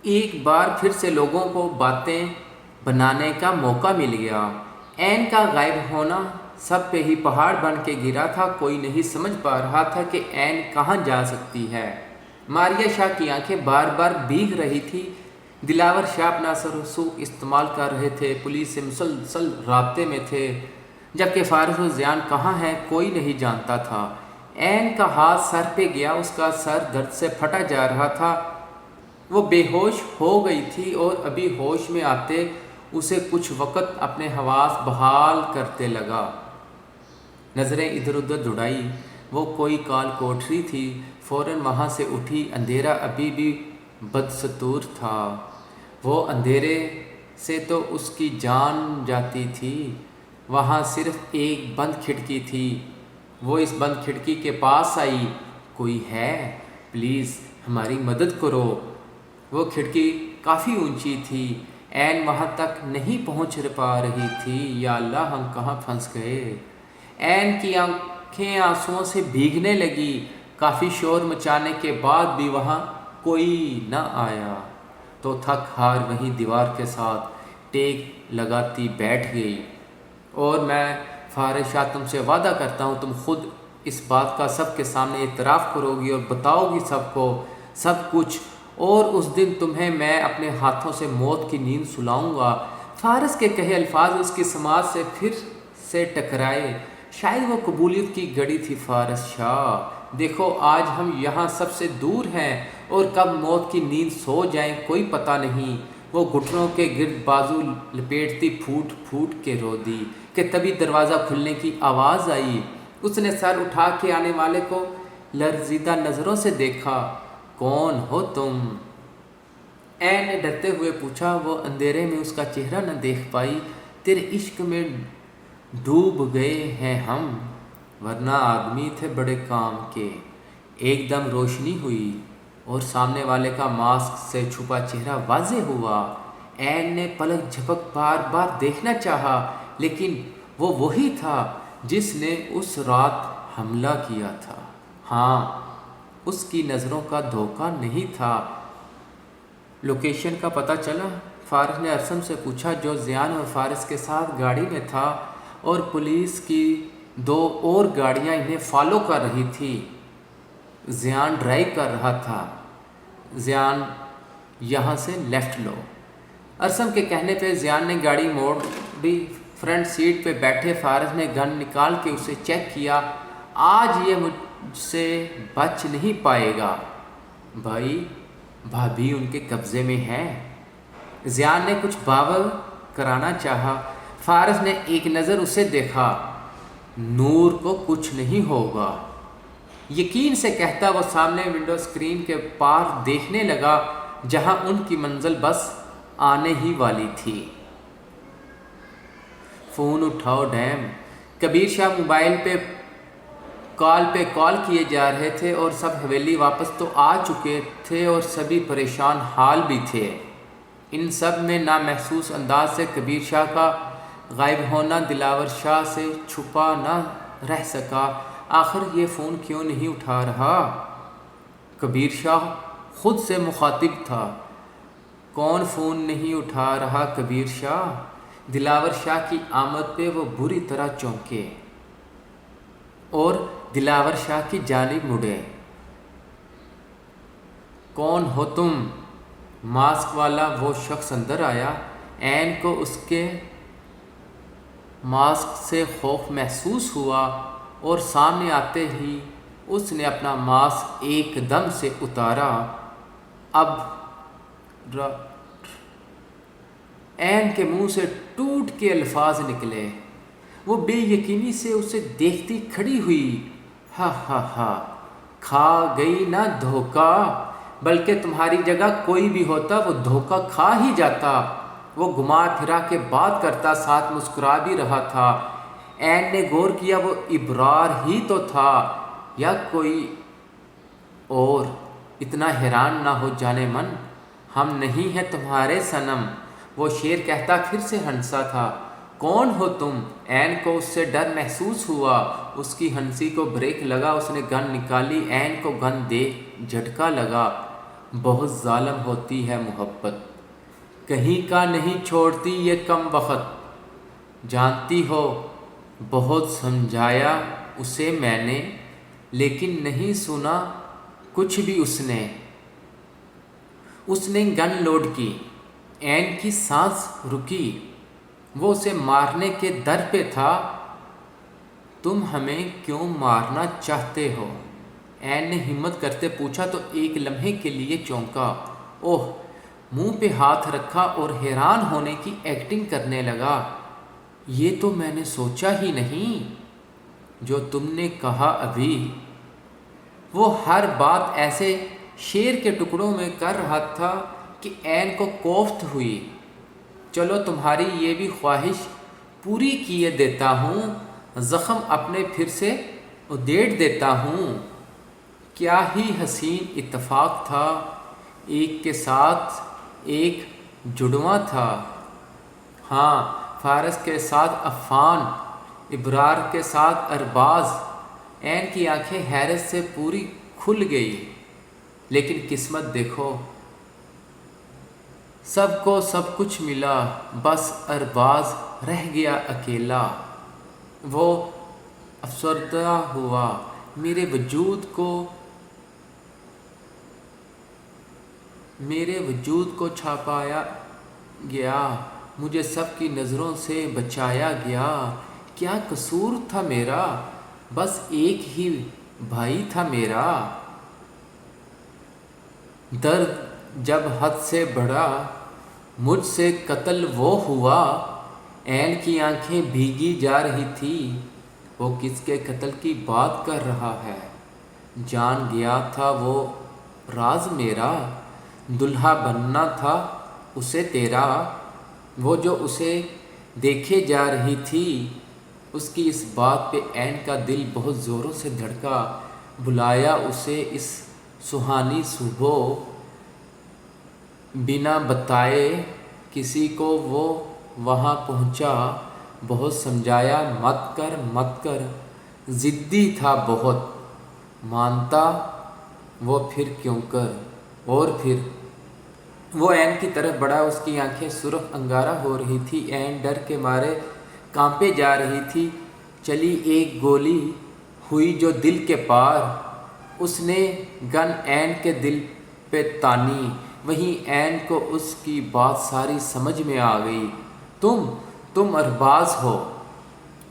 ایک بار پھر سے لوگوں کو باتیں بنانے کا موقع مل گیا۔ عین کا غائب ہونا سب پہ ہی پہاڑ بن کے گرا تھا۔ کوئی نہیں سمجھ پا رہا تھا کہ عین کہاں جا سکتی ہے۔ ماریہ شاہ کی آنکھیں بار بار بھیگ رہی تھی۔ دلاور شاہ اپنا سر و سوق استعمال کر رہے تھے، پولیس سے مسلسل رابطے میں تھے، جبکہ فارس و زیان کہاں ہیں کوئی نہیں جانتا تھا۔ عین کا ہاتھ سر پہ گیا، اس کا سر درد سے پھٹا جا رہا تھا۔ وہ بے ہوش ہو گئی تھی اور ابھی ہوش میں آتے اسے کچھ وقت اپنے حواس بحال کرتے لگا۔ نظریں ادھر ادھر دوڑائی، وہ کوئی کال کوٹری تھی، فوراً وہاں سے اٹھی۔ اندھیرا ابھی بھی بدستور تھا، وہ اندھیرے سے تو اس کی جان جاتی تھی۔ وہاں صرف ایک بند کھڑکی تھی، وہ اس بند کھڑکی کے پاس آئی۔ کوئی ہے؟ پلیز ہماری مدد کرو۔ وہ کھڑکی کافی اونچی تھی، عین وہاں تک نہیں پہنچ پا رہی تھی۔ یا اللہ، ہم کہاں پھنس گئے؟ عین کی آنکھیں آنسوؤں سے بھیگنے لگی۔ کافی شور مچانے کے بعد بھی وہاں کوئی نہ آیا تو تھک ہار وہیں دیوار کے ساتھ ٹیک لگاتی بیٹھ گئی۔ اور میں فارس شاہ تم سے وعدہ کرتا ہوں تم خود اس بات کا سب کے سامنے اعتراف کرو گی اور بتاؤ گی سب کو سب کچھ، اور اس دن تمہیں میں اپنے ہاتھوں سے موت کی نیند سلاؤں گا۔ فارس کے کہے الفاظ اس کی سماعت سے پھر سے ٹکرائے۔ شاید وہ قبولیت کی گھڑی تھی۔ فارس شاہ دیکھو، آج ہم یہاں سب سے دور ہیں اور کب موت کی نیند سو جائیں کوئی پتہ نہیں۔ وہ گھٹنوں کے گرد بازو لپیٹتی پھوٹ پھوٹ کے رو دی کہ تبھی دروازہ کھلنے کی آواز آئی۔ اس نے سر اٹھا کے آنے والے کو لرزیدہ نظروں سے دیکھا۔ کون ہو تم؟ عین نے ڈرتے ہوئے پوچھا۔ وہ اندھیرے میں اس کا چہرہ نہ دیکھ پائی۔ تیرے عشق میں ڈوب گئے ہیں ہم، ورنہ آدمی تھے بڑے کام کے۔ ایک دم روشنی ہوئی اور سامنے والے کا ماسک سے چھپا چہرہ واضح ہوا۔ عین نے پلک جھپک بار بار دیکھنا چاہا، لیکن وہ وہی تھا جس نے اس رات حملہ کیا تھا۔ ہاں، اس کی نظروں کا دھوکہ نہیں تھا۔ لوکیشن کا پتہ چلا؟ فارس نے ارسم سے پوچھا، جو زیان اور فارس کے ساتھ گاڑی میں تھا، اور پولیس کی 2 اور گاڑیاں انہیں فالو کر رہی تھی۔ زیان ڈرائیو کر رہا تھا۔ زیان، یہاں سے لیفٹ لو۔ ارسم کے کہنے پہ زیان نے گاڑی موڑ دی۔ فرنٹ سیٹ پہ بیٹھے فارس نے گن نکال کے اسے چیک کیا۔ آج یہ مجھ سے بچ نہیں پائے گا۔ بھائی، بھابھی ان کے قبضے میں ہے۔ زیان نے کچھ باور کرانا چاہا۔ فارس نے ایک نظر اسے دیکھا۔ نور کو کچھ نہیں ہوگا، یقین سے کہتا وہ سامنے ونڈو اسکرین کے پار دیکھنے لگا، جہاں ان کی منزل بس آنے ہی والی تھی۔ فون اٹھاؤ ڈیم۔ کبیر شاہ موبائل پہ کال کیے جا رہے تھے، اور سب حویلی واپس تو آ چکے تھے اور سبھی پریشان حال بھی تھے۔ ان سب میں نامحسوس انداز سے کبیر شاہ کا غائب ہونا دلاور شاہ سے چھپا نہ رہ سکا۔ آخر یہ فون کیوں نہیں اٹھا رہا؟ کبیر شاہ خود سے مخاطب تھا۔ کون فون نہیں اٹھا رہا کبیر شاہ؟ دلاور شاہ کی آمد پہ وہ بری طرح چونکے اور دلاور شاہ کی جانب مڑے۔ کون ہو تم؟ ماسک والا وہ شخص اندر آیا۔ عین کو اس کے ماسک سے خوف محسوس ہوا، اور سامنے آتے ہی اس نے اپنا ماسک ایک دم سے اتارا۔ اب عین کے منہ سے ٹوٹ کے الفاظ نکلے۔ وہ بے یقینی سے اسے دیکھتی کھڑی ہوئی۔ ہا ہا ہا، کھا گئی نا دھوکہ، بلکہ تمہاری جگہ کوئی بھی ہوتا وہ دھوکہ کھا ہی جاتا۔ وہ گھما پھرا کے بات کرتا، ساتھ مسکرا بھی رہا تھا۔ عین نے غور کیا، وہ ابرار ہی تو تھا یا کوئی اور؟ اتنا حیران نہ ہو جانے من، ہم نہیں ہیں تمہارے صنم۔ وہ شعر کہتا پھر سے ہنسا تھا۔ کون ہو تم؟ عین کو اس سے ڈر محسوس ہوا۔ اس کی ہنسی کو بریک لگا۔ اس نے گن نکالی۔ عین کو گن دیکھ جھٹکا لگا۔ بہت ظالم ہوتی ہے محبت، کہیں کا نہیں چھوڑتی یہ کم وقت، جانتی ہو بہت سمجھایا اسے میں نے، لیکن نہیں سنا کچھ بھی اس نے گن لوڈ کی، عین کی سانس رکی، وہ اسے مارنے کے در پہ تھا، تم ہمیں کیوں مارنا چاہتے ہو؟ عین نے ہمت کرتے پوچھا تو ایک لمحے کے لیے چونکا، اوہ، منہ پہ ہاتھ رکھا اور حیران ہونے کی ایکٹنگ کرنے لگا، یہ تو میں نے سوچا ہی نہیں، جو تم نے کہا ابھی۔ وہ ہر بات ایسے شیر کے ٹکڑوں میں کر رہا تھا کہ عین کو کوفت ہوئی۔ چلو تمہاری یہ بھی خواہش پوری کیے دیتا ہوں، زخم اپنے پھر سے ادھیڑ دیتا ہوں۔ کیا ہی حسین اتفاق تھا، ایک کے ساتھ ایک جڑواں تھا۔ ہاں، فارس کے ساتھ عفان، ابرار کے ساتھ ارباز۔ عین کی آنکھیں حیرت سے پوری کھل گئی، لیکن قسمت دیکھو، سب کو سب کچھ ملا، بس ارباز رہ گیا اکیلا۔ وہ افسردہ ہوا، میرے وجود کو چھپایا گیا، مجھے سب کی نظروں سے بچایا گیا۔ کیا قصور تھا میرا، بس ایک ہی بھائی تھا میرا۔ درد جب حد سے بڑھا، مجھ سے قتل وہ ہوا۔ عین کی آنکھیں بھیگی جا رہی تھی، وہ کس کے قتل کی بات کر رہا ہے؟ جان گیا تھا وہ راز میرا، دلہا بننا تھا اسے تیرا۔ وہ جو اسے دیکھے جا رہی تھی، اس کی اس بات پہ عین کا دل بہت زوروں سے دھڑکا۔ بلایا اسے اس سہانی صبح، بنا بتائے کسی کو وہ وہاں پہنچا۔ بہت سمجھایا مت کر، ضدی تھا بہت، مانتا وہ پھر کیوں کر۔ اور پھر وہ عین کی طرف بڑھا، اس کی آنکھیں سرخ انگارہ ہو رہی تھی، عین ڈر کے مارے کانپے جا رہی تھی۔ چلی ایک گولی ہوئی جو دل کے پار، اس نے گن عین کے دل پہ تانی، وہیں عین کو اس کی بات ساری سمجھ میں آ گئی۔ تم ارباز ہو،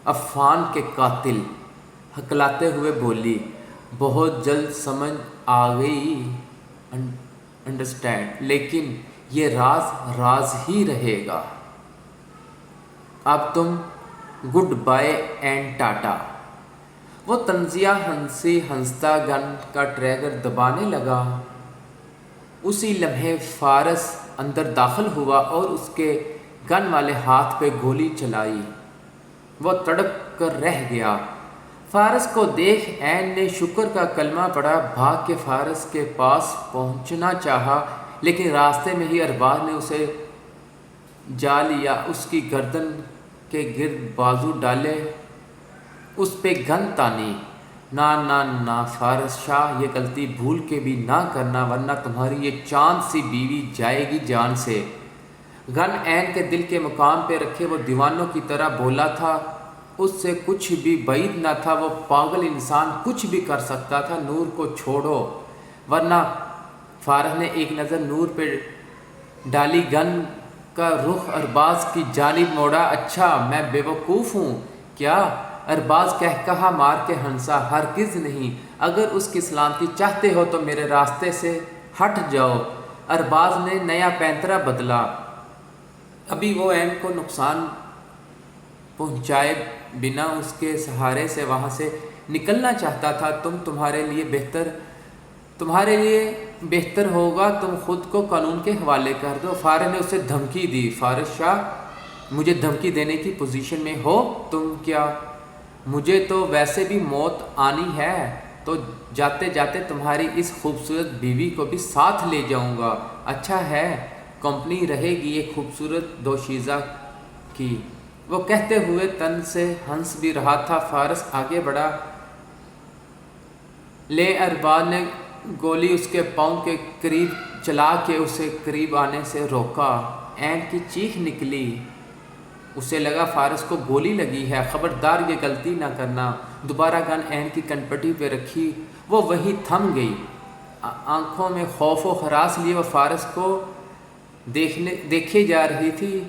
عفان کے قاتل، ہکلاتے ہوئے بولی۔ بہت جلد سمجھ آ گئی، انڈرسٹینڈ، لیکن یہ راز ہی رہے گا۔ اب تم گڈ بائے اینڈ ٹاٹا۔ وہ طنزیہ ہنستا گن کا ٹریگر دبانے لگا۔ اسی لمحے فارس اندر داخل ہوا اور اس کے گن والے ہاتھ پہ گولی چلائی۔ وہ تڑپ کر رہ گیا۔ فارس کو دیکھ عین نے شکر کا کلمہ پڑھا، بھاگ کے فارس کے پاس پہنچنا چاہا، لیکن راستے میں ہی ارباز نے اسے جا لیا، اس کی گردن کے گرد بازو ڈالے، اس پہ گن تانی۔ نہ فارس شاہ، یہ غلطی بھول کے بھی نہ کرنا، ورنہ تمہاری یہ چاند سی بیوی جائے گی جان سے۔ گن عین کے دل کے مقام پہ رکھے وہ دیوانوں کی طرح بولا تھا، اس سے کچھ بھی بعید نہ تھا، وہ پاگل انسان کچھ بھی کر سکتا تھا، نور کو چھوڑو۔ ورنہ فارس نے ایک نظر نور پہ ڈالی، گن کا رخ ارباز کی جانب موڑا۔ اچھا، میں بے وقوف ہوں کیا؟ ارباز کہا مار کے ہنسا۔ ہرگز نہیں، اگر اس کی سلامتی چاہتے ہو تو میرے راستے سے ہٹ جاؤ۔ ارباز نے نیا پینترا بدلا، ابھی وہ عین کو نقصان پہنچائے بنا اس کے سہارے سے وہاں سے نکلنا چاہتا تھا۔ تمہارے لیے بہتر ہوگا تم خود کو قانون کے حوالے کر دو۔ فارس نے اسے دھمکی دی۔ فارس شاہ، مجھے دھمکی دینے کی پوزیشن میں ہو تم کیا؟ مجھے تو ویسے بھی موت آنی ہے، تو جاتے جاتے تمہاری اس خوبصورت بیوی کو بھی ساتھ لے جاؤں گا۔ اچھا ہے، کمپنی رہے گی ایک خوبصورت دوشیزہ کی۔ وہ کہتے ہوئے تن سے ہنس بھی رہا تھا۔ فارس آگے بڑھا، لے ارباز نے گولی اس کے پاؤں کے قریب چلا کے اسے قریب آنے سے روکا۔ عین کی چیخ نکلی، اسے لگا فارس کو گولی لگی ہے، خبردار یہ غلطی نہ کرنا۔ دوبارہ گن عین کی کنپٹی پہ رکھی، وہ وہیں تھم گئی۔ آنکھوں میں خوف و ہراس لیے وہ فارس کو دیکھے جا رہی تھی،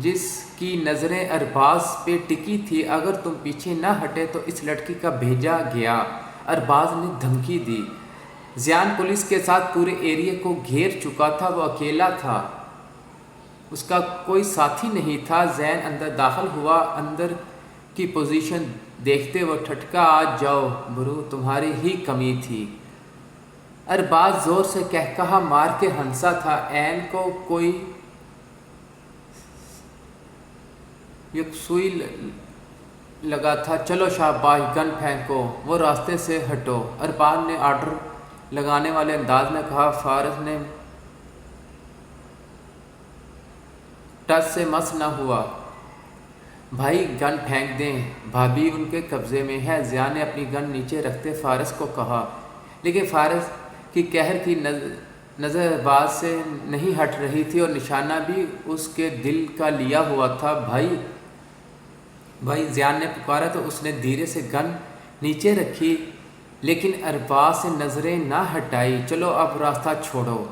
جس کی نظریں ارباز پہ ٹکی تھی۔ اگر تم پیچھے نہ ہٹے تو اس لڑکی کا بھیجا گیا، ارباز نے دھمکی دی۔ زیان پولیس کے ساتھ پورے ایریے کو گھیر چکا تھا، وہ اکیلا تھا، اس کا کوئی ساتھی نہیں تھا۔ زین اندر داخل ہوا، اندر کی پوزیشن دیکھتے وہ ٹھٹکا، آج جاؤ برو، تمہاری ہی کمی تھی۔ ارباز زور سے کہا مار کے ہنسا تھا۔ عین کو کوئی یکسوئی لگا تھا، چلو شاباش، گن پھینکو، وہ راستے سے ہٹو، ارباز نے آرڈر لگانے والے انداز میں کہا۔ فارس نے ٹس سے مس نہ ہوا۔ بھائی گن پھینک دیں، بھابھی ان کے قبضے میں ہے، زیان نے اپنی گن نیچے رکھتے فارس کو کہا، لیکن فارس کی قہر کی نظر ارباز سے نہیں ہٹ رہی تھی اور نشانہ بھی اس کے دل کا لیا ہوا تھا۔ بھائی زیان نے پکارا تو اس نے دھیرے سے گن نیچے رکھی، لیکن ارباز سے نظریں نہ ہٹائی۔ چلو اب راستہ چھوڑو،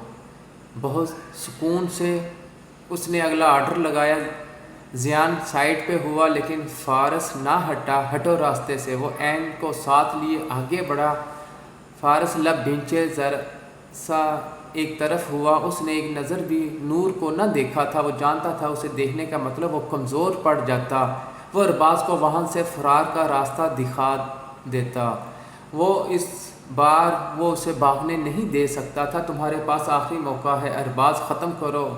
بہت سکون سے اس نے اگلا آرڈر لگایا۔ زیان سائڈ پہ ہوا، لیکن فارس نہ ہٹا۔ ہٹو راستے سے، وہ عین کو ساتھ لیے آگے بڑھا۔ فارس لب بھینچے ذرا سا ایک طرف ہوا، اس نے ایک نظر بھی نور کو نہ دیکھا تھا، وہ جانتا تھا اسے دیکھنے کا مطلب وہ کمزور پڑ جاتا، وہ ارباز کو وہاں سے فرار کا راستہ دکھا دیتا۔ وہ اس بار وہ اسے بھاگنے نہیں دے سکتا تھا۔ تمہارے پاس آخری موقع ہے ارباز، ختم کرو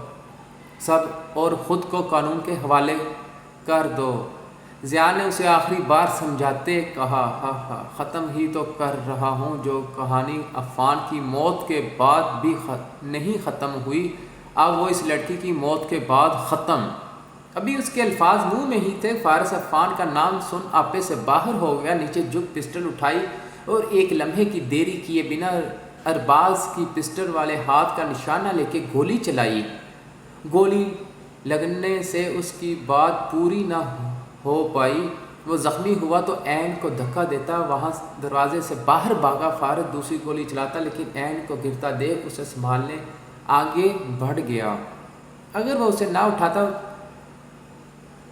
سب اور خود کو قانون کے حوالے کر دو۔ زیان نے اسے آخری بار سمجھاتے کہا، ہاں ختم ہی تو کر رہا ہوں، جو کہانی عفان کی موت کے بعد بھی نہیں ختم ہوئی، اب وہ اس لڑکی کی موت کے بعد ختم۔ ابھی اس کے الفاظ منہ میں ہی تھے، فارس عفان کا نام سن آپے سے باہر ہو گیا، نیچے جھک پسٹل اٹھائی اور ایک لمحے کی دیری کیے بنا ارباز کی پسٹل والے ہاتھ کا نشانہ لے کے گولی چلائی۔ گولی لگنے سے اس کی بات پوری نہ ہو پائی، وہ زخمی ہوا تو عین کو دھکا دیتا، وہاں دروازے سے باہر بھاگا۔ فارس دوسری گولی چلاتا، لیکن عین کو گرتا دیکھ اسے سنبھالنے آگے بڑھ گیا۔ اگر وہ اسے نہ اٹھاتا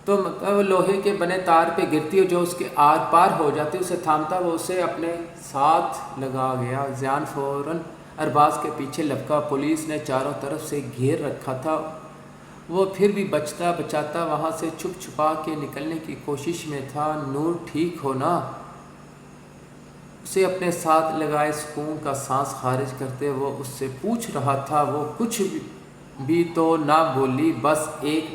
تو وہ لوہے کے بنے تار پہ گرتی جو اس کے آر پار ہو جاتی، اسے تھامتا، وہ اسے اپنے ساتھ لگا گیا۔ زیان فوراً ارباز کے پیچھے لپکا، پولیس نے چاروں طرف سے گھیر رکھا تھا، وہ پھر بھی بچاتا وہاں سے چھپ چھپا کے نکلنے کی کوشش میں تھا۔ نور ٹھیک ہو نا؟ اسے اپنے ساتھ لگائے سکون کا سانس خارج کرتے وہ اس سے پوچھ رہا تھا۔ وہ کچھ بھی تو نہ بولی، بس ایک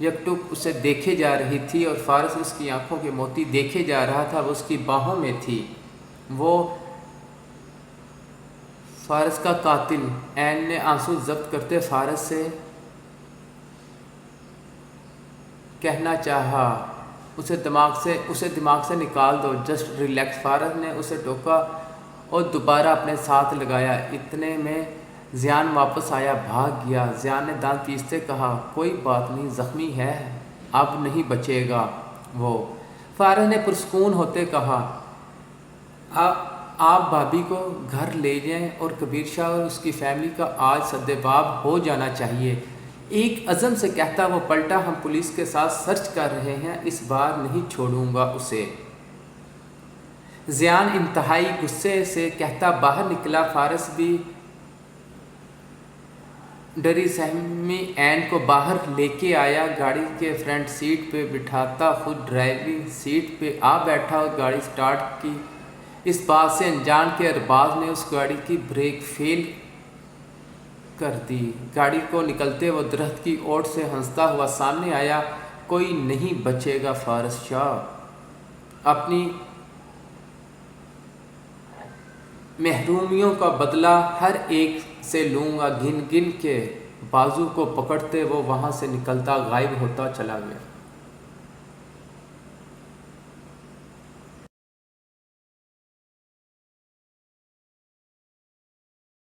یکٹک اسے دیکھے جا رہی تھی، اور فارس اس کی آنکھوں کے موتی دیکھے جا رہا تھا، وہ اس کی باہوں میں تھی۔ وہ فارس کا قاتل، عین نے آنسو ضبط کرتے فارس سے کہنا چاہا، اسے دماغ سے نکال دو، جسٹ ریلیکس۔ فارس نے اسے ٹوکا اور دوبارہ اپنے ساتھ لگایا۔ اتنے میں زیان واپس آیا، بھاگ گیا۔ زیان نے دانت پیستے کہا، کوئی بات نہیں، زخمی ہے، اب نہیں بچے گا وہ۔ فارس نے پرسکون ہوتے کہا، آپ بھابھی کو گھر لے جائیں اور کبیر شاہ اور اس کی فیملی کا آج سد باب ہو جانا چاہیے۔ ایک عزم سے کہتا وہ پلٹا، ہم پولیس کے ساتھ سرچ کر رہے ہیں، اس بار نہیں چھوڑوں گا اسے۔ زیان انتہائی غصے سے کہتا باہر نکلا۔ فارس بھی ڈری سہمی عین کو باہر لے کے آیا، گاڑی کے فرنٹ سیٹ پہ بٹھاتا خود ڈرائیونگ سیٹ پہ آ بیٹھا اور گاڑی سٹارٹ کی۔ اس بات سے انجان کے ارباز نے اس گاڑی کی بریک فیل کر دی۔ گاڑی کو نکلتے وہ درخت کی اوٹ سے ہنستا ہوا سامنے آیا، کوئی نہیں بچے گا فارس شاہ، اپنی محرومیوں کا بدلہ ہر ایک سے لوں گا، گن گن کے۔ بازو کو پکڑتے وہ وہاں سے نکلتا غائب ہوتا چلا گیا۔